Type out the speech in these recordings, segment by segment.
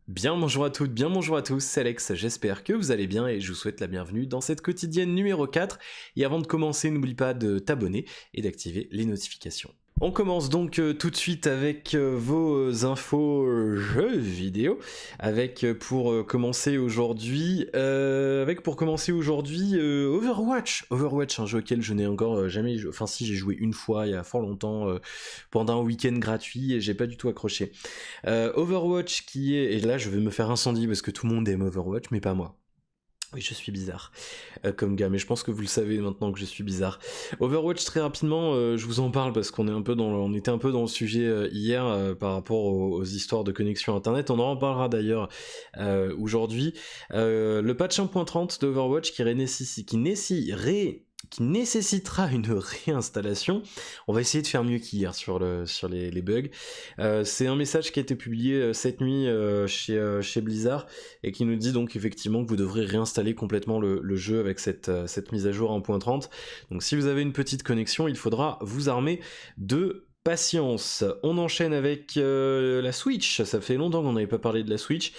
Bien bonjour à toutes, bien bonjour à tous, c'est Alex, j'espère que vous allez bien et je vous souhaite la bienvenue dans cette quotidienne numéro 4. Et avant de commencer, n'oublie pas de t'abonner et d'activer les notifications. On commence donc tout de suite avec vos infos jeux vidéo, avec commencer aujourd'hui, Overwatch. Overwatch, un jeu auquel je n'ai encore jamais joué, enfin si j'ai joué une fois il y a fort longtemps pendant un week-end gratuit et j'ai pas du tout accroché. Overwatch qui est, et là je vais me faire incendie parce que tout le monde aime Overwatch mais pas moi. Oui, je suis bizarre comme gars, mais je pense que vous le savez maintenant que je suis bizarre. Overwatch, très rapidement, je vous en parle parce qu'on est on était un peu dans le sujet hier par rapport aux histoires de connexion internet. On en reparlera d'ailleurs aujourd'hui. Le patch 1.30 d'Overwatch qui nécessitera une réinstallation. On va essayer de faire mieux qu'hier sur les bugs. C'est un message qui a été publié cette nuit chez Blizzard et qui nous dit donc effectivement que vous devrez réinstaller complètement le jeu avec cette mise à jour 1.30. Donc si vous avez une petite connexion, il faudra vous armer de patience. On enchaîne avec la Switch. Ça fait longtemps qu'on n'avait pas parlé de la Switch,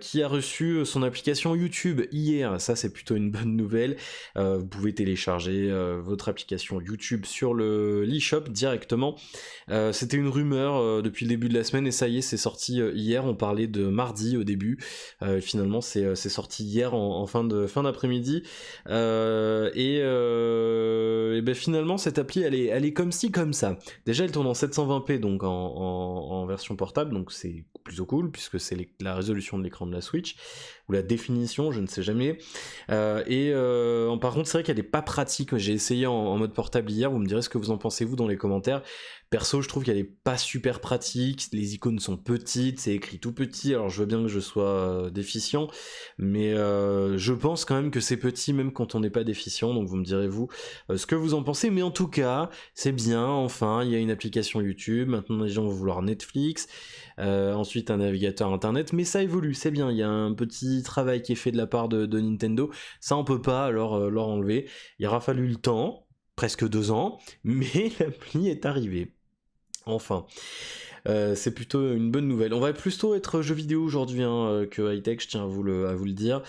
qui a reçu son application YouTube hier. Ça, c'est plutôt une bonne nouvelle. Vous pouvez télécharger votre application YouTube sur l'eShop directement. C'était une rumeur depuis le début de la semaine et ça y est, c'est sorti hier. On parlait de mardi au début. Finalement, c'est sorti hier en fin d'après-midi. Et ben finalement, cette appli, elle est comme ci, comme ça. Déjà, elle tourne en 720p, donc en version portable, donc c'est plutôt cool, puisque c'est la résolution de l'écran de la Switch, ou la définition, je ne sais jamais. Par contre, c'est vrai qu'elle est pas pratique. J'ai essayé en mode portable hier, vous me direz ce que vous en pensez, vous, dans les commentaires. Perso, je trouve qu'elle est pas super pratique, les icônes sont petites, c'est écrit tout petit, alors je veux bien que je sois déficient, mais je pense quand même que c'est petit même quand on n'est pas déficient, donc vous me direz vous ce que vous en pensez, mais en tout cas, c'est bien, enfin, il y a une application YouTube, maintenant les gens vont vouloir Netflix, ensuite un navigateur internet, mais ça évolue, c'est bien, il y a un petit travail qui est fait de la part de Nintendo, ça on peut pas leur enlever, il aura fallu le temps, presque 2 ans, mais l'appli est arrivée. Enfin, c'est plutôt une bonne nouvelle. On va plutôt être jeux vidéo aujourd'hui que high-tech, je tiens à vous le dire.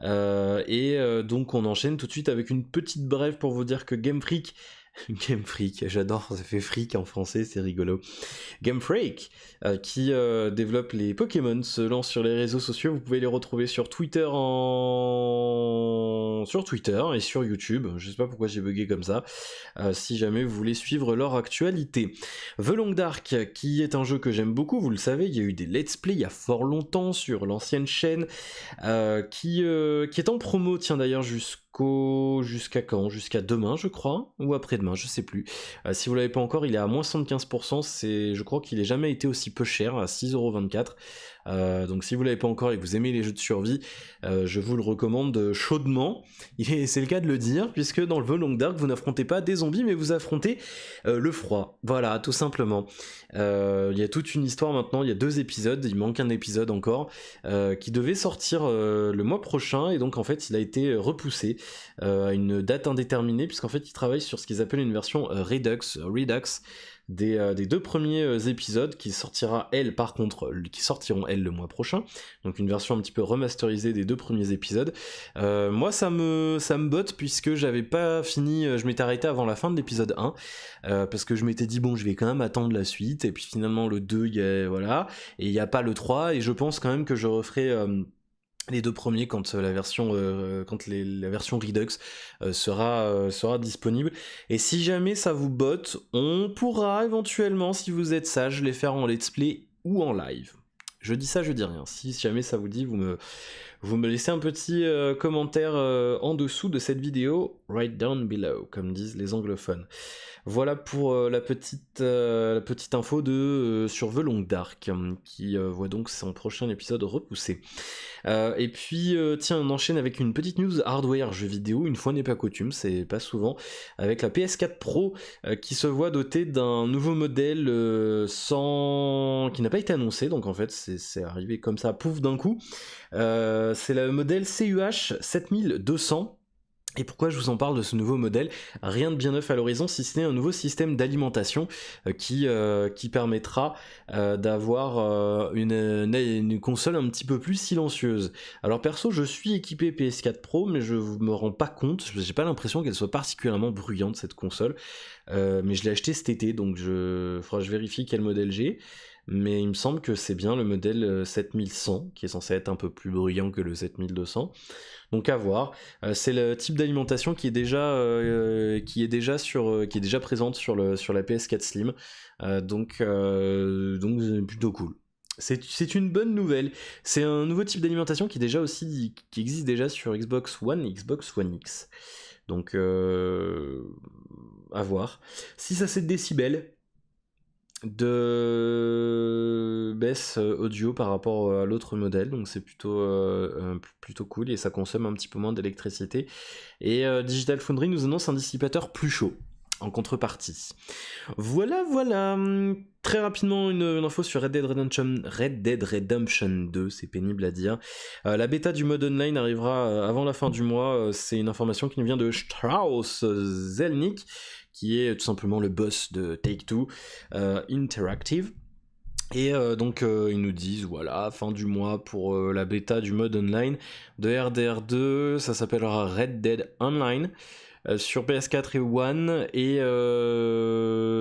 Donc on enchaîne tout de suite avec une petite brève pour vous dire que Game Freak, Game Freak, j'adore, ça fait freak en français, c'est rigolo. Game Freak, qui développe les Pokémon, se lance sur les réseaux sociaux. Vous pouvez les retrouver sur Twitter sur Twitter et sur YouTube. Je sais pas pourquoi j'ai bugué comme ça. Si jamais vous voulez suivre leur actualité. The Long Dark, qui est un jeu que j'aime beaucoup, vous le savez, il y a eu des let's play il y a fort longtemps sur l'ancienne chaîne, qui est en promo, tiens d'ailleurs jusqu'à quand? Jusqu'à demain je crois, ou après-demain, je sais plus. Si vous l'avez pas encore, il est à moins 75%, je crois qu'il ait jamais été aussi peu cher, à 6,24€. Donc si vous l'avez pas encore et que vous aimez les jeux de survie, je vous le recommande chaudement. C'est le cas de le dire, puisque dans le The Long Dark, vous n'affrontez pas des zombies, mais vous affrontez le froid. Voilà, tout simplement. Il y a toute une histoire maintenant, il y a 2 épisodes, il manque un épisode encore, qui devait sortir le mois prochain, et donc en fait il a été repoussé à une date indéterminée, puisqu'en fait ils travaillent sur ce qu'ils appellent une version Redux des 2 premiers épisodes qui sortiront elles le mois prochain, donc une version un petit peu remasterisée des 2 premiers épisodes. Moi ça me botte, puisque j'avais pas fini, je m'étais arrêté avant la fin de l'épisode 1, parce que je m'étais dit bon, je vais quand même attendre la suite, et puis finalement le 2 voilà, et il n'y a pas le 3, et je pense quand même que je referai les 2 premiers quand la version Redux sera disponible. Et si jamais ça vous botte, on pourra éventuellement, si vous êtes sage, les faire en let's play ou en live. Je dis ça, je dis rien. Si jamais ça vous dit, vous me laissez un petit commentaire en dessous de cette vidéo, right down below, comme disent les anglophones. Voilà pour la petite info sur The Long Dark, qui voit donc son prochain épisode repoussé. Et puis tiens, on enchaîne avec une petite news hardware jeu vidéo, une fois n'est pas coutume, c'est pas souvent, avec la PS4 Pro qui se voit dotée d'un nouveau modèle qui n'a pas été annoncé, donc en fait c'est arrivé comme ça, pouf d'un coup. C'est le modèle CUH 7200. Et pourquoi je vous en parle de ce nouveau modèle? Rien de bien neuf à l'horizon, si ce n'est un nouveau système d'alimentation qui permettra d'avoir une console un petit peu plus silencieuse. Alors perso, je suis équipé PS4 Pro, mais je me rends pas compte, j'ai pas l'impression qu'elle soit particulièrement bruyante cette console, mais je l'ai acheté cet été, donc je vérifie quel modèle j'ai. Mais il me semble que c'est bien le modèle 7100 qui est censé être un peu plus bruyant que le 7200. Donc à voir. C'est le type d'alimentation qui est déjà présente sur la PS4 Slim. Donc c'est plutôt cool. C'est une bonne nouvelle. C'est un nouveau type d'alimentation qui existe déjà sur Xbox One et Xbox One X. Donc à voir. 6 à 7 décibels de baisse audio par rapport à l'autre modèle, donc c'est plutôt cool et ça consomme un petit peu moins d'électricité. Et Digital Foundry nous annonce un dissipateur plus chaud en contrepartie. Voilà. Très rapidement, une info sur Red Dead Redemption 2, c'est pénible à dire. La bêta du mode online arrivera avant la fin du mois. C'est une information qui nous vient de Strauss Zelnick, qui est tout simplement le boss de Take-Two Interactive. Et donc ils nous disent voilà, fin du mois pour la bêta du mode online de RDR2, ça s'appellera Red Dead Online sur PS4 et One, et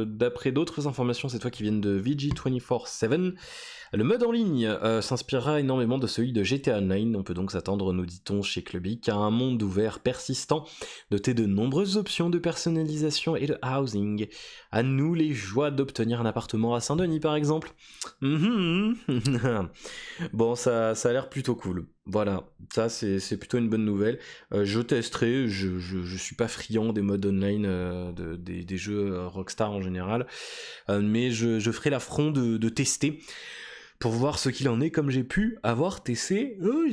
d'après d'autres informations cette fois qui viennent de VG247, le mode en ligne s'inspirera énormément de celui de GTA Online. On peut donc s'attendre, nous dit-on chez Clubic, à un monde ouvert persistant, doté de nombreuses options de personnalisation et de housing. À nous les joies d'obtenir un appartement à Saint-Denis par exemple. Bon, ça a l'air plutôt cool. Voilà, ça c'est plutôt une bonne nouvelle. Je testerai, je suis pas friand des modes online des jeux Rockstar en général, mais je ferai l'affront de tester pour voir ce qu'il en est, comme j'ai pu avoir testé le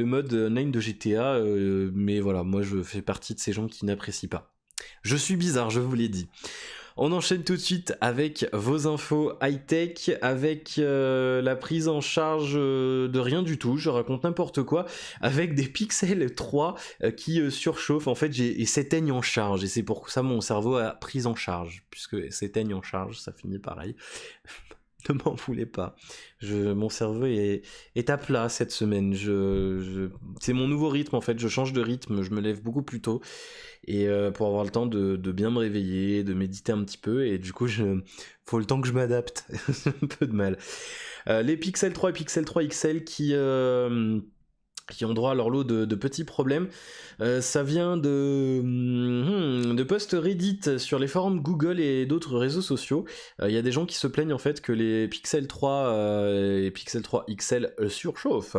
mode online de GTA, mais voilà, moi je fais partie de ces gens qui n'apprécient pas. Je suis bizarre, je vous l'ai dit. On enchaîne tout de suite avec vos infos high-tech, avec la prise en charge de rien du tout, je raconte n'importe quoi, avec des Pixel 3 qui surchauffent, en fait, et s'éteignent en charge, et c'est pour ça mon cerveau a pris en charge, puisque s'éteignent en charge, ça finit pareil. Ne m'en voulez pas. Mon cerveau est à plat cette semaine. C'est mon nouveau rythme en fait. Je change de rythme. Je me lève beaucoup plus tôt et pour avoir le temps de bien me réveiller, de méditer un petit peu. Et du coup, faut le temps que je m'adapte. Un peu de mal. Les Pixel 3 et Pixel 3 XL qui ont droit à leur lot de petits problèmes. Ça vient de posts Reddit sur les forums Google et d'autres réseaux sociaux. Il y a des gens qui se plaignent en fait que les Pixel 3 et Pixel 3 XL surchauffent.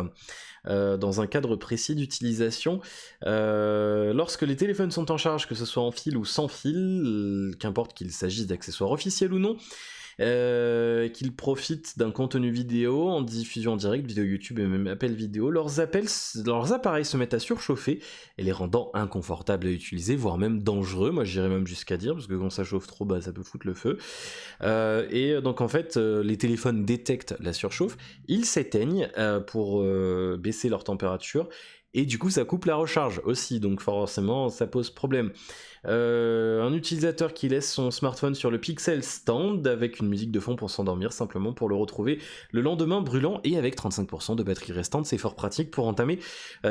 Dans un cadre précis d'utilisation, lorsque les téléphones sont en charge, que ce soit en fil ou sans fil, qu'importe qu'il s'agisse d'accessoires officiels ou non, qu'ils profitent d'un contenu vidéo en diffusion en direct, vidéo YouTube et même appel vidéo, leurs appareils se mettent à surchauffer et les rendant inconfortables à utiliser, voire même dangereux, moi j'irais même jusqu'à dire, parce que quand ça chauffe trop, ça peut foutre le feu. Et donc en fait, les téléphones détectent la surchauffe, ils s'éteignent pour baisser leur température, et du coup ça coupe la recharge aussi, donc forcément ça pose problème. Un utilisateur qui laisse son smartphone sur le Pixel Stand avec une musique de fond pour s'endormir, simplement pour le retrouver le lendemain brûlant et avec 35% de batterie restante, c'est fort pratique pour entamer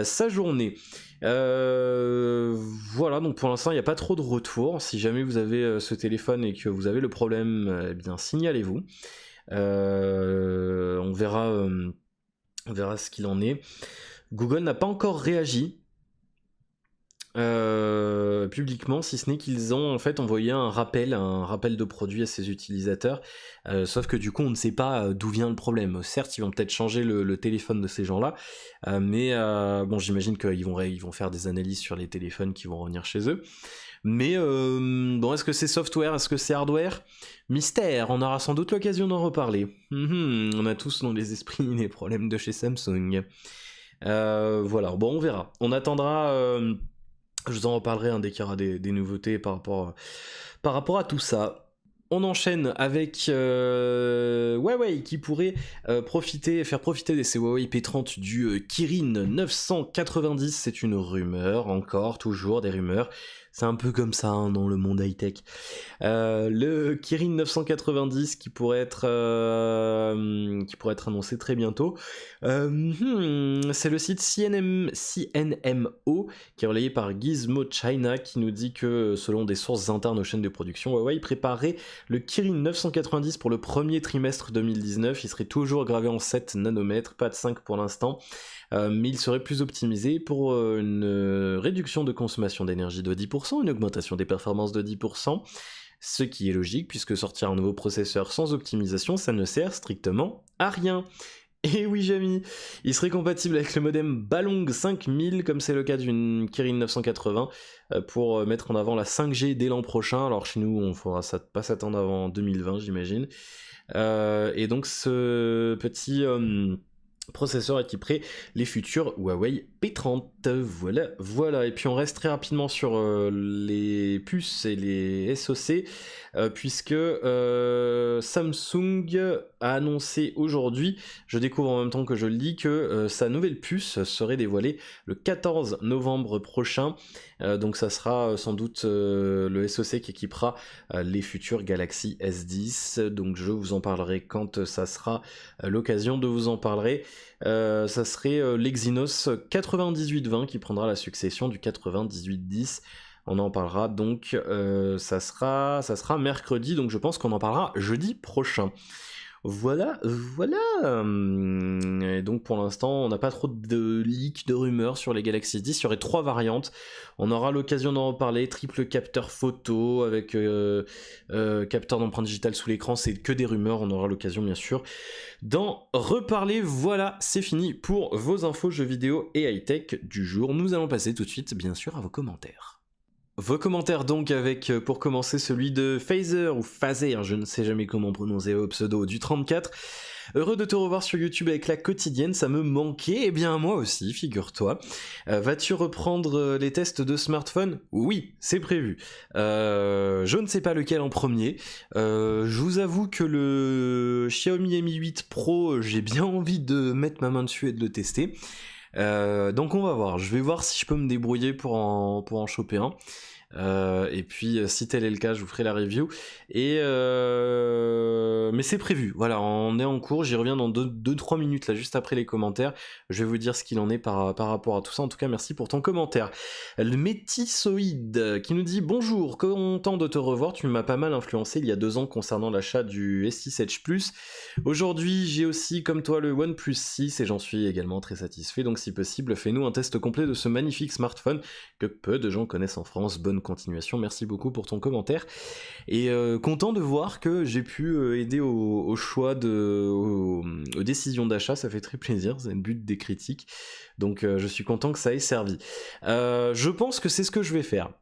sa journée. Voilà, donc pour l'instant il n'y a pas trop de retours. Si jamais vous avez ce téléphone et que vous avez le problème, eh bien signalez-vous. On verra ce qu'il en est. Google n'a pas encore réagi publiquement, si ce n'est qu'ils ont en fait envoyé un rappel de produit à ses utilisateurs, sauf que du coup on ne sait pas d'où vient le problème. Certes ils vont peut-être changer le téléphone de ces gens-là, mais bon, j'imagine qu'ils vont faire des analyses sur les téléphones qui vont revenir chez eux. Mais bon, est-ce que c'est software, est-ce que c'est hardware? Mystère, on aura sans doute l'occasion d'en reparler. On a tous dans les esprits les problèmes de chez Samsung. Voilà, bon on verra. On attendra, je vous en reparlerai dès qu'il y aura des nouveautés par rapport à tout ça. On enchaîne avec Huawei qui pourrait faire profiter de ces Huawei P30 du Kirin 990. C'est une rumeur, encore, toujours des rumeurs. C'est un peu comme ça hein, dans le monde high-tech. Le Kirin 990 qui pourrait être annoncé très bientôt. C'est le site CNMO qui est relayé par Gizmo China qui nous dit que selon des sources internes aux chaînes de production, Huawei préparait le Kirin 990 pour le premier trimestre 2019. Il serait toujours gravé en 7 nanomètres, pas de 5 pour l'instant. Mais il serait plus optimisé pour une réduction de consommation d'énergie de 10%, une augmentation des performances de 10%, ce qui est logique puisque sortir un nouveau processeur sans optimisation, ça ne sert strictement à rien. Et oui Jamy, il serait compatible avec le modem Balong 5000 comme c'est le cas d'une Kirin 980 pour mettre en avant la 5G dès l'an prochain. Alors chez nous on ne faudra pas s'attendre avant 2020 j'imagine. Et donc ce petit processeur équiperait les futurs Huawei P30. Voilà. Et puis on reste très rapidement sur les puces et les SoC, puisque Samsung a annoncé aujourd'hui, je découvre en même temps que je le dis, que sa nouvelle puce serait dévoilée le 14 novembre prochain. Donc ça sera sans doute le SoC qui équipera les futurs Galaxy S10. Donc je vous en parlerai quand ça sera l'occasion de vous en parler. Ça serait l'Exynos 9820 qui prendra la succession du 9810. On en parlera donc, ça sera mercredi, donc je pense qu'on en parlera jeudi prochain. Voilà. Et donc pour l'instant, on n'a pas trop de leaks, de rumeurs sur les Galaxy 10. Il y aurait 3 variantes. On aura l'occasion d'en reparler. Triple capteur photo avec capteur d'empreinte digitale sous l'écran. C'est que des rumeurs. On aura l'occasion bien sûr d'en reparler. Voilà, c'est fini pour vos infos jeux vidéo et high-tech du jour. Nous allons passer tout de suite bien sûr à vos commentaires. Vos commentaires donc avec, pour commencer, celui de Phaser, ou Phaser, je ne sais jamais comment prononcer au pseudo, du 34. Heureux de te revoir sur YouTube avec la quotidienne, ça me manquait, et bien moi aussi, figure-toi. Vas-tu reprendre les tests de smartphone ? Oui, c'est prévu. Je ne sais pas lequel en premier. Je vous avoue que le Xiaomi Mi 8 Pro, j'ai bien envie de mettre ma main dessus et de le tester. Donc on va voir, je vais voir si je peux me débrouiller pour en choper un. Et puis si tel est le cas je vous ferai la review mais c'est prévu, voilà, on est en cours, j'y reviens dans 2-3 minutes là juste après les commentaires, je vais vous dire ce qu'il en est par rapport à tout ça. En tout cas merci pour ton commentaire. Le Métissoïde qui nous dit bonjour, content de te revoir, tu m'as pas mal influencé il y a 2 ans concernant l'achat du S6 Edge Plus. Aujourd'hui j'ai aussi comme toi le OnePlus 6 et j'en suis également très satisfait, donc si possible fais-nous un test complet de ce magnifique smartphone que peu de gens connaissent en France. Bonne continuation, merci beaucoup pour ton commentaire et content de voir que j'ai pu aider au choix aux décisions d'achat, ça fait très plaisir, c'est le but des critiques, donc je suis content que ça ait servi. Je pense que c'est ce que je vais faire.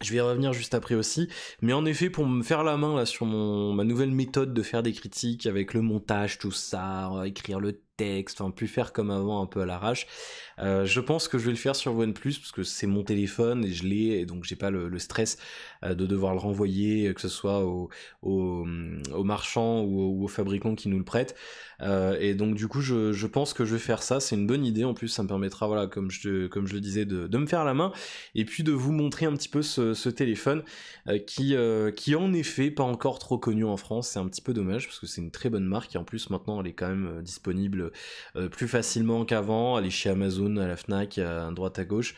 Je vais y revenir juste après aussi, mais en effet pour me faire la main là sur ma nouvelle méthode de faire des critiques avec le montage, tout ça, écrire le texte, enfin plus faire comme avant un peu à l'arrache, je pense que je vais le faire sur OnePlus parce que c'est mon téléphone et je l'ai et donc j'ai pas le stress de devoir le renvoyer, que ce soit au marchand ou au fabricant qui nous le prête, et donc du coup je pense que je vais faire ça, c'est une bonne idée, en plus ça me permettra, voilà, comme je le disais, de me faire la main et puis de vous montrer un petit peu ce téléphone qui en effet pas encore trop connu en France. C'est un petit peu dommage parce que c'est une très bonne marque et en plus maintenant elle est quand même disponible plus facilement qu'avant, elle est chez Amazon, à la Fnac, à droite à gauche,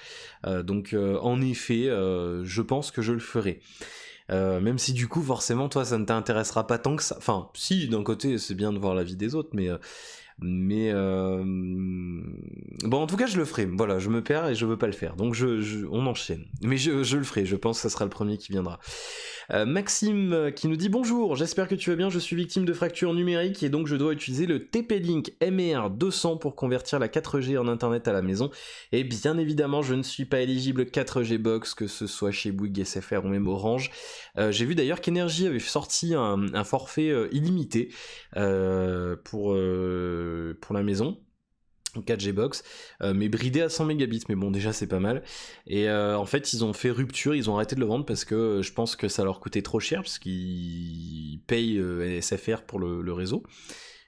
donc en effet je pense que je le ferai. Même si du coup forcément toi ça ne t'intéressera pas tant que ça, enfin si, d'un côté c'est bien de voir la vie des autres, mais bon, en tout cas je le ferai, voilà, je me perds et je veux pas le faire, donc on enchaîne, mais je le ferai, je pense que ça sera le premier qui viendra. Maxime qui nous dit bonjour, j'espère que tu vas bien, je suis victime de fracture numérique et donc je dois utiliser le TP-Link MER200 pour convertir la 4G en internet à la maison, et bien évidemment je ne suis pas éligible 4G Box, que ce soit chez Bouygues, SFR ou même Orange. J'ai vu d'ailleurs qu'Energy avait sorti un forfait illimité pour la maison. 4G box, mais bridé à 100 mégabits, mais bon déjà c'est pas mal. Et en fait ils ont fait rupture, ils ont arrêté de le vendre parce que je pense que ça leur coûtait trop cher, parce qu'ils payent SFR pour le réseau.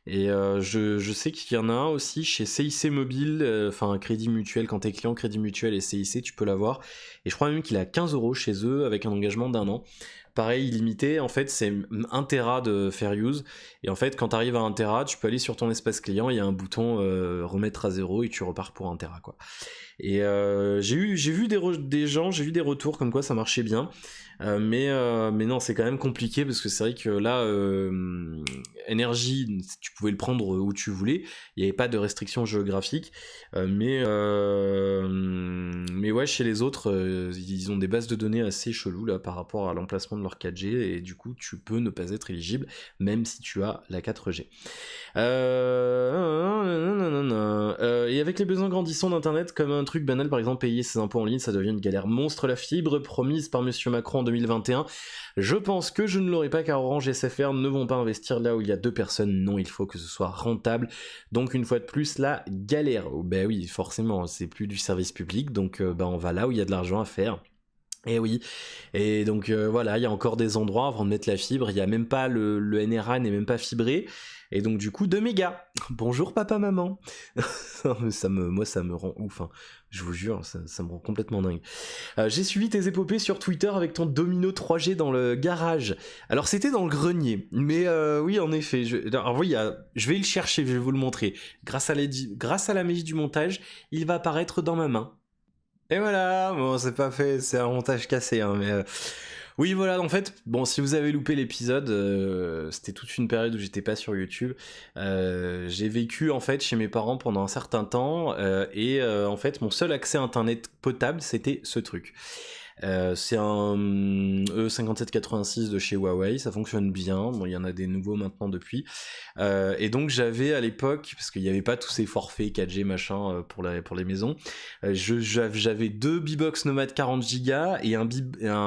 Et je sais qu'il y en a un aussi chez CIC Mobile, enfin Crédit Mutuel, quand t'es client Crédit Mutuel et CIC tu peux l'avoir. Et je crois même qu'il est à 15 € chez eux avec un engagement d'1 an. Pareil, illimité, en fait c'est 1 Tera de fair use, et en fait quand t'arrives à 1 Tera, tu peux aller sur ton espace client, il y a un bouton remettre à 0 et tu repars pour 1 Tera quoi. Et j'ai vu des gens, j'ai vu des retours comme quoi ça marchait bien, mais non c'est quand même compliqué parce que c'est vrai que là énergie tu pouvais le prendre où tu voulais, il n'y avait pas de restriction géographique, mais ouais chez les autres ils ont des bases de données assez cheloues là par rapport à l'emplacement de leur 4G, et du coup tu peux ne pas être éligible même si tu as la 4G. Et avec les besoins grandissants d'internet, comme un truc banal par exemple payer ses impôts en ligne, ça devient une galère monstre. La fibre promise par monsieur Macron en 2021, je pense que je ne l'aurai pas car Orange et SFR ne vont pas investir là où il y a 2 personnes. Non, il faut que ce soit rentable, donc une fois de plus la galère. Ben oui forcément c'est plus du service public, donc on va là où il y a de l'argent à faire. Et oui, et donc voilà, il y a encore des endroits avant de mettre la fibre, il y a même pas le NRA n'est même pas fibré, et donc du coup 2 mégas. Bonjour papa maman. Moi ça me rend ouf, hein. Je vous jure, ça me rend complètement dingue. J'ai suivi tes épopées sur Twitter avec ton domino 3G dans le garage. Alors c'était dans le grenier, mais oui en effet. Alors oui, je vais le chercher, je vais vous le montrer. Grâce à la magie du montage, il va apparaître dans ma main. Et voilà, bon c'est pas fait, c'est un montage cassé, hein, mais oui voilà, en fait, bon si vous avez loupé l'épisode, c'était toute une période où j'étais pas sur YouTube, j'ai vécu en fait chez mes parents pendant un certain temps, et en fait mon seul accès à internet potable c'était ce truc. C'est un E5786 de chez Huawei, ça fonctionne bien, bon il y en a des nouveaux maintenant depuis, et donc j'avais à l'époque, parce qu'il n'y avait pas tous ces forfaits 4G machin pour les maisons, j'avais 2 B-Box Nomad 40Go et un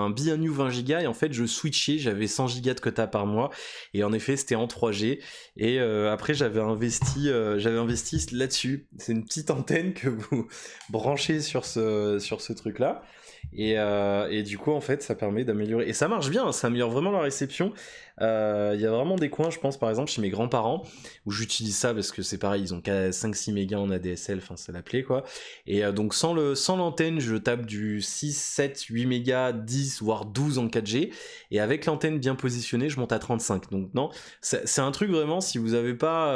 BNU 20Go, et en fait je switchais, j'avais 100Go de quota par mois, et en effet c'était en 3G, et après j'avais investi là-dessus. C'est une petite antenne que vous branchez sur ce truc là, et du coup en fait ça permet d'améliorer, et ça marche bien, ça améliore vraiment la réception. Il y a vraiment des coins, je pense par exemple chez mes grands-parents où j'utilise ça parce que c'est pareil, ils ont qu'à 5-6 mégas en ADSL, enfin c'est l'appelé quoi, et donc sans l'antenne je tape du 6, 7, 8 mégas, 10 voire 12 en 4G, et avec l'antenne bien positionnée je monte à 35. Donc non, c'est un truc vraiment, si vous avez pas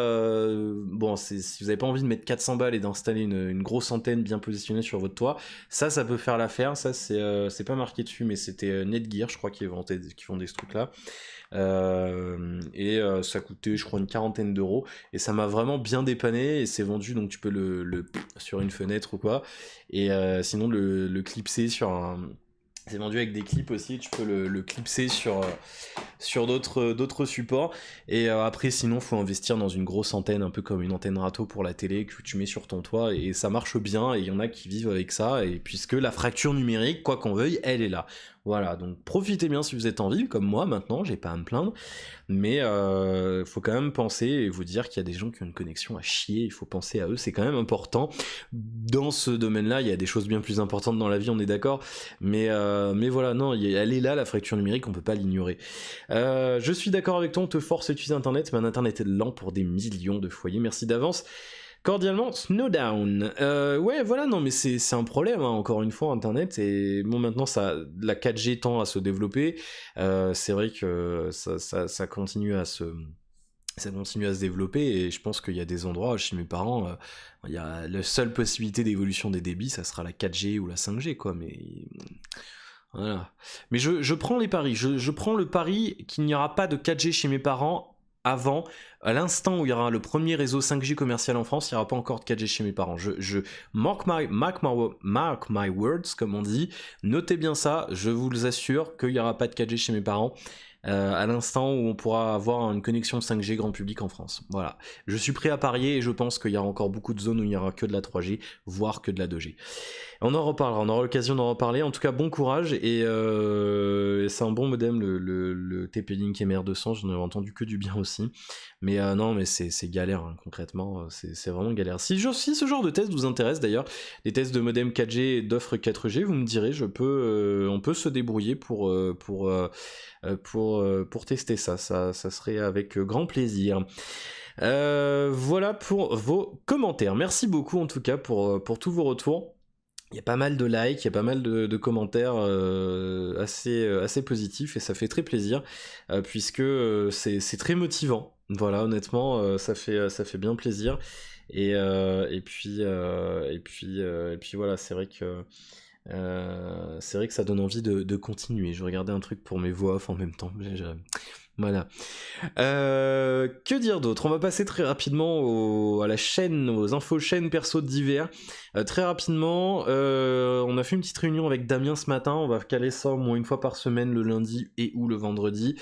si vous avez pas envie de mettre 400 balles et d'installer une grosse antenne bien positionnée sur votre toit, ça peut faire l'affaire. Ça c'est pas marqué dessus, mais c'était Netgear je crois qui font des trucs là, et ça coûtait je crois une 40aine d'euros, et ça m'a vraiment bien dépanné, et c'est vendu, donc tu peux le sur une fenêtre ou quoi, et sinon le clipser sur un... C'est vendu avec des clips aussi, tu peux le clipser sur d'autres supports, et après sinon faut investir dans une grosse antenne, un peu comme une antenne râteau pour la télé que tu mets sur ton toit, et ça marche bien, et il y en a qui vivent avec ça, et puisque la fracture numérique, quoi qu'on veuille, elle est là. Voilà, donc profitez bien si vous êtes en ville, comme moi maintenant, j'ai pas à me plaindre, mais faut quand même penser et vous dire qu'il y a des gens qui ont une connexion à chier, il faut penser à eux, c'est quand même important. Dans ce domaine-là, il y a des choses bien plus importantes dans la vie, on est d'accord, mais voilà, non, elle est là, la fracture numérique, on peut pas l'ignorer. Je suis d'accord avec toi, on te force à utiliser Internet, mais un Internet est lent pour des millions de foyers, merci d'avance. Cordialement, Snowdown. Ouais, voilà, non, mais c'est un problème, hein, encore une fois, Internet, et bon, maintenant, la 4G tend à se développer, c'est vrai que ça continue à se développer, et je pense qu'il y a des endroits, chez mes parents, il y a la seule possibilité d'évolution des débits, ça sera la 4G ou la 5G, quoi, mais... Voilà. Mais je prends les paris, je prends le pari qu'il n'y aura pas de 4G chez mes parents avant, à l'instant où il y aura le premier réseau 5G commercial en France, il n'y aura pas encore de 4G chez mes parents. Je mark my words, comme on dit, notez bien ça, je vous assure qu'il n'y aura pas de 4G chez mes parents. à l'instant où on pourra avoir une connexion 5G grand public en France. Voilà, je suis prêt à parier et je pense qu'il y aura encore beaucoup de zones où il n'y aura que de la 3G, voire que de la 2G. On en reparlera, on aura l'occasion d'en reparler. En tout cas, bon courage et c'est un bon modem le TP-Link MR200, j'en ai entendu que du bien aussi. Mais non, mais c'est galère, hein, concrètement, c'est vraiment galère. Si ce genre de test vous intéresse d'ailleurs, des tests de modem 4G et d'offres 4G, vous me direz, on peut se débrouiller pour tester ça serait avec grand plaisir. Voilà pour vos commentaires. Merci beaucoup en tout cas pour tous vos retours. Il y a pas mal de likes, il y a pas mal de commentaires assez positifs et ça fait très plaisir puisque c'est très motivant. Voilà, honnêtement, ça fait bien plaisir. Et puis voilà, c'est vrai que ça donne envie de continuer. Je regardais un truc pour mes voix off en même temps. Voilà. Que dire d'autre? On va passer très rapidement à la chaîne, aux infos chaînes perso divers. Très rapidement, on a fait une petite réunion avec Damien ce matin. On va caler ça au moins une fois par semaine, le lundi et ou le vendredi.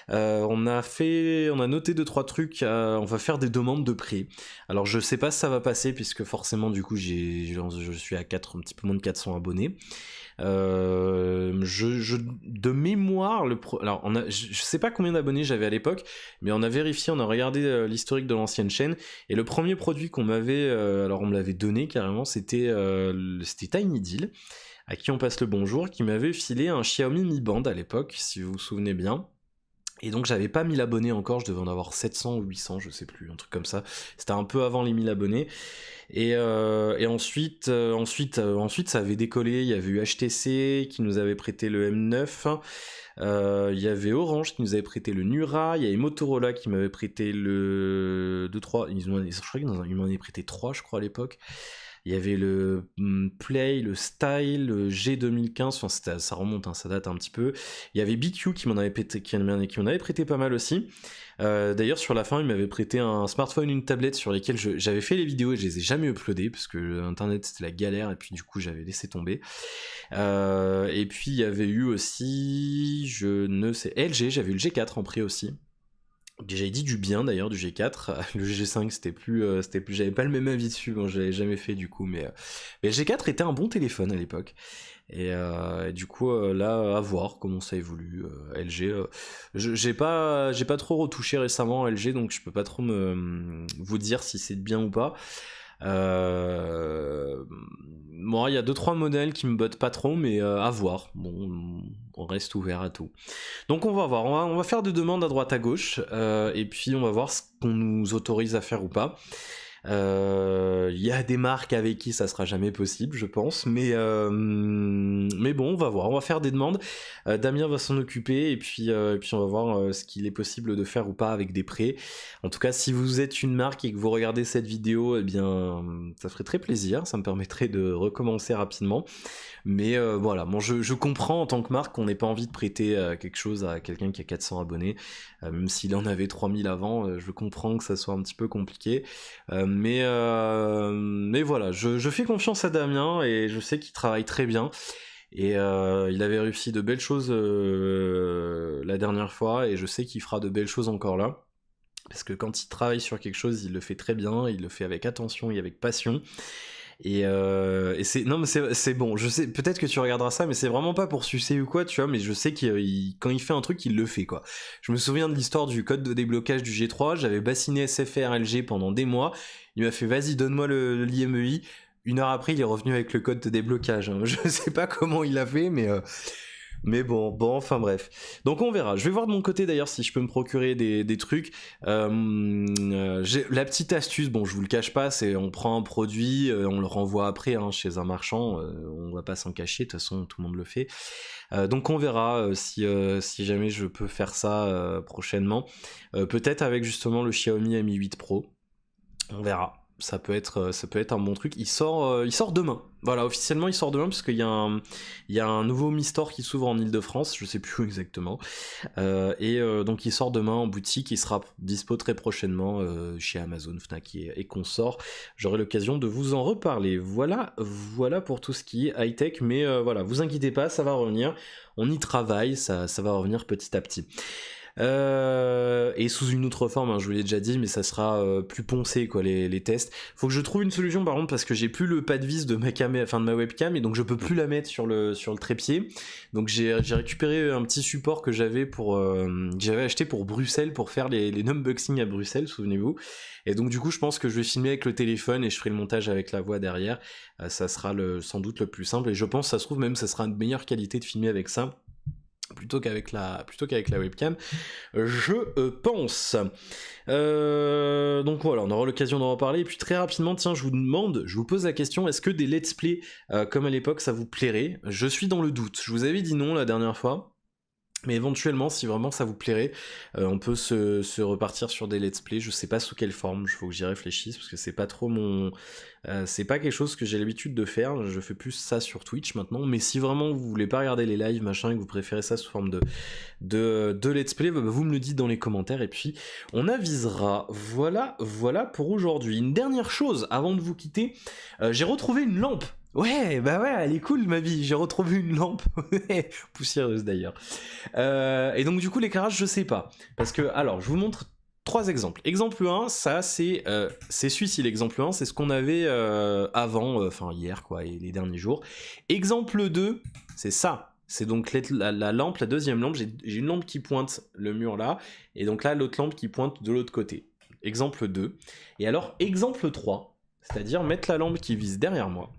On a noté 2-3 trucs. On va faire des demandes de prêt. Alors je sais pas si ça va passer puisque forcément du coup je suis à un petit peu moins de 400 abonnés. De mémoire, alors je sais pas combien d'abonnés j'avais à l'époque, mais on a vérifié, on a regardé l'historique de l'ancienne chaîne, et le premier produit qu'on m'avait, alors on me l'avait donné carrément, c'était TinyDeal, à qui on passe le bonjour, qui m'avait filé un Xiaomi Mi Band à l'époque, si vous vous souvenez bien. Et donc j'avais pas 1000 abonnés encore, je devais en avoir 700 ou 800, je sais plus, un truc comme ça. C'était un peu avant les 1000 abonnés. Et ensuite, ça avait décollé. Il y avait eu HTC qui nous avait prêté le M9. Il y avait Orange qui nous avait prêté le Nura. Il y avait Motorola qui m'avait prêté le 2-3. Ils m'en avaient prêté 3, je crois, à l'époque. Il y avait le Play, le Style, le G2015, enfin ça remonte, hein, ça date un petit peu. Il y avait BQ qui m'en avait prêté pas mal aussi. D'ailleurs sur la fin il m'avait prêté un smartphone, une tablette sur lesquelles j'avais fait les vidéos et je les ai jamais uploadées parce que internet c'était la galère et puis du coup j'avais laissé tomber. Et puis il y avait eu aussi, LG, j'avais eu le G4 en prix aussi. J'avais dit du bien d'ailleurs du G4, le G5 c'était plus, j'avais pas le même avis dessus, bon je l'avais jamais fait du coup, mais le G4 était un bon téléphone à l'époque, et du coup là à voir comment ça évolue. LG, j'ai pas trop retouché récemment LG, donc je peux pas trop vous dire si c'est bien ou pas. Bon, il y a 2-3 modèles qui me bottent pas trop, mais à voir. Bon, on reste ouvert à tout. Donc on va voir, on va faire des demandes à droite à gauche, et puis on va voir ce qu'on nous autorise à faire ou pas. Il y a des marques avec qui ça sera jamais possible, je pense, mais bon, on va voir, on va faire des demandes. Damien va s'en occuper et puis on va voir ce qu'il est possible de faire ou pas avec des prêts. En tout cas, si vous êtes une marque et que vous regardez cette vidéo, eh bien, ça ferait très plaisir, ça me permettrait de recommencer rapidement. Mais voilà, bon, je comprends en tant que marque qu'on n'ait pas envie de prêter quelque chose à quelqu'un qui a 400 abonnés, même s'il en avait 3000 avant, je comprends que ça soit un petit peu compliqué. Mais voilà, je fais confiance à Damien et je sais qu'il travaille très bien. Et il avait réussi de belles choses la dernière fois et je sais qu'il fera de belles choses encore là. Parce que quand il travaille sur quelque chose, il le fait très bien, il le fait avec attention et avec passion. Et c'est bon, je sais, peut-être que tu regarderas ça, mais c'est vraiment pas pour sucer ou quoi, tu vois, mais je sais quand il fait un truc, il le fait, quoi. Je me souviens de l'histoire du code de déblocage du G3, j'avais bassiné SFR LG pendant des mois, il m'a fait vas-y donne-moi l'IMEI, 1 heure après il est revenu avec le code de déblocage, hein. Je sais pas comment il a fait, mais bon, enfin bref. Donc on verra. Je vais voir de mon côté d'ailleurs si je peux me procurer des trucs. J'ai la petite astuce, bon je vous le cache pas, c'est on prend un produit, on le renvoie après hein, chez un marchand, on va pas s'en cacher, de toute façon tout le monde le fait. Donc on verra si jamais je peux faire ça prochainement. Peut-être avec justement le Xiaomi Mi 8 Pro. On verra. ça peut être un bon truc. Il sort demain. Voilà, officiellement il sort demain parce qu'il y a un nouveau Mi-Store qui s'ouvre en Ile-de-France, je sais plus où exactement. Donc il sort demain en boutique, il sera dispo très prochainement chez Amazon, Fnac et consorts. J'aurai l'occasion de vous en reparler. Voilà pour tout ce qui est high-tech, mais voilà, vous inquiétez pas, ça va revenir. On y travaille, ça va revenir petit à petit. Et sous une autre forme, hein, je vous l'ai déjà dit, mais ça sera plus poncé quoi, les tests. Faut que je trouve une solution par contre parce que j'ai plus le pas de vis de ma webcam et donc je peux plus la mettre sur le trépied. Donc j'ai récupéré un petit support que j'avais acheté pour Bruxelles pour faire les unboxings à Bruxelles, souvenez-vous. Et donc du coup je pense que je vais filmer avec le téléphone et je ferai le montage avec la voix derrière. Ça sera sans doute le plus simple et je pense ça se trouve même ça sera une meilleure qualité de filmer avec ça plutôt qu'avec la webcam, je pense. Donc voilà, on aura l'occasion d'en reparler. Et puis très rapidement, tiens, je vous pose la question, est-ce que des let's play comme à l'époque, ça vous plairait? Je suis dans le doute. Je vous avais dit non la dernière fois. Mais éventuellement, si vraiment ça vous plairait, on peut se repartir sur des let's play. Je sais pas sous quelle forme, il faut que j'y réfléchisse, parce que c'est pas trop c'est pas quelque chose que j'ai l'habitude de faire, je fais plus ça sur Twitch maintenant, mais si vraiment vous voulez pas regarder les lives, machin, et que vous préférez ça sous forme de let's play, vous me le dites dans les commentaires, et puis on avisera. Voilà pour aujourd'hui. Une dernière chose, avant de vous quitter, j'ai retrouvé une lampe. Ouais, bah ouais, elle est cool ma vie, j'ai retrouvé une lampe, poussiéreuse d'ailleurs. Et donc du coup l'éclairage je sais pas, parce que alors je vous montre 3 exemples. Exemple 1, ça c'est celui-ci l'exemple 1, c'est ce qu'on avait avant, enfin hier quoi, et les derniers jours. Exemple 2, c'est ça, c'est donc la lampe, la deuxième lampe, j'ai une lampe qui pointe le mur là, et donc là l'autre lampe qui pointe de l'autre côté. Exemple 2. Et alors exemple 3, c'est-à-dire mettre la lampe qui vise derrière moi,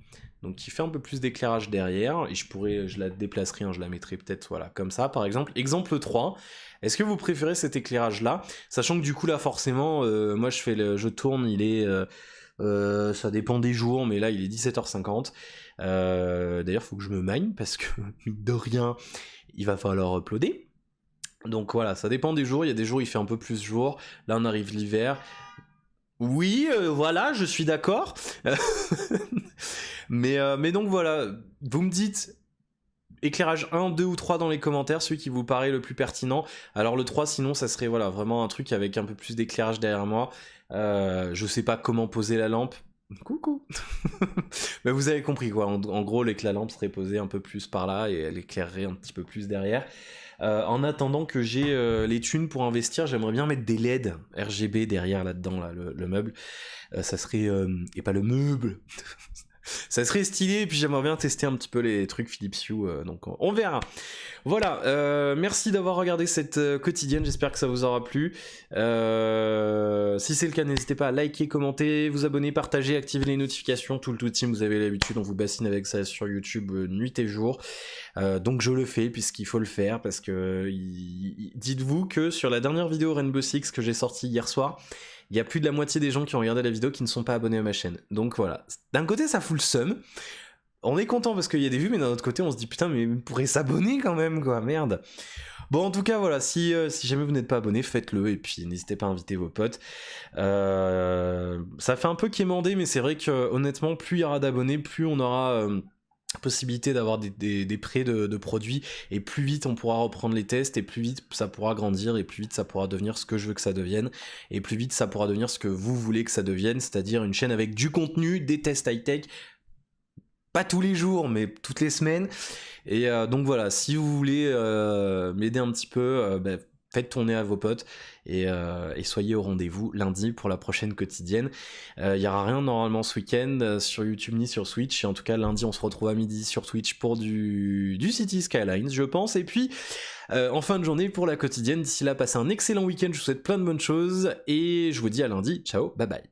donc qui fait un peu plus d'éclairage derrière, et je la déplacerai, hein, je la mettrai peut-être voilà, comme ça par exemple. Exemple 3, est-ce que vous préférez cet éclairage là, sachant que du coup là forcément, moi je tourne, il est, ça dépend des jours, mais là il est 17h50, d'ailleurs faut que je me magne, parce que de rien, il va falloir uploader. Donc voilà, ça dépend des jours, il y a des jours il fait un peu plus jour, là on arrive l'hiver. Oui, voilà, je suis d'accord. mais donc voilà, vous me dites éclairage 1, 2 ou 3 dans les commentaires, celui qui vous paraît le plus pertinent. Alors le 3 sinon ça serait voilà, vraiment un truc avec un peu plus d'éclairage derrière moi. Je sais pas comment poser la lampe. Coucou. Mais vous avez compris quoi, en gros la lampe serait posée un peu plus par là et elle éclairerait un petit peu plus derrière. En attendant que j'ai les thunes pour investir, j'aimerais bien mettre des LED RGB derrière là-dedans, là, le meuble. Ça serait... et pas le meuble. Ça serait stylé, et puis j'aimerais bien tester un petit peu les trucs Philips Hue, donc on verra. Voilà, merci d'avoir regardé cette quotidienne, j'espère que ça vous aura plu. Si c'est le cas, n'hésitez pas à liker, commenter, vous abonner, partager, activer les notifications, tout le team, vous avez l'habitude, on vous bassine avec ça sur YouTube nuit et jour. Donc je le fais puisqu'il faut le faire, parce que dites-vous que sur la dernière vidéo Rainbow Six que j'ai sortie hier soir, il y a plus de la moitié des gens qui ont regardé la vidéo qui ne sont pas abonnés à ma chaîne. Donc voilà, d'un côté ça fout le seum, on est content parce qu'il y a des vues, mais d'un autre côté on se dit putain mais vous pourrez s'abonner quand même quoi, merde. Bon en tout cas voilà, si jamais vous n'êtes pas abonné, faites-le, et puis n'hésitez pas à inviter vos potes. Ça fait un peu quémander, mais c'est vrai que honnêtement plus il y aura d'abonnés, plus on aura... possibilité d'avoir des prêts de produits, et plus vite on pourra reprendre les tests, et plus vite ça pourra grandir, et plus vite ça pourra devenir ce que je veux que ça devienne, et plus vite ça pourra devenir ce que vous voulez que ça devienne, c'est-à-dire une chaîne avec du contenu, des tests high-tech, pas tous les jours mais toutes les semaines. Et donc voilà, si vous voulez m'aider un petit peu, faites tourner à vos potes, et soyez au rendez-vous lundi pour la prochaine quotidienne. Il y aura rien normalement ce week-end sur YouTube ni sur Switch, et en tout cas lundi on se retrouve à midi sur Twitch pour du City Skylines je pense, et puis en fin de journée pour la quotidienne. D'ici là, passez un excellent week-end, je vous souhaite plein de bonnes choses, et je vous dis à lundi, ciao, bye bye.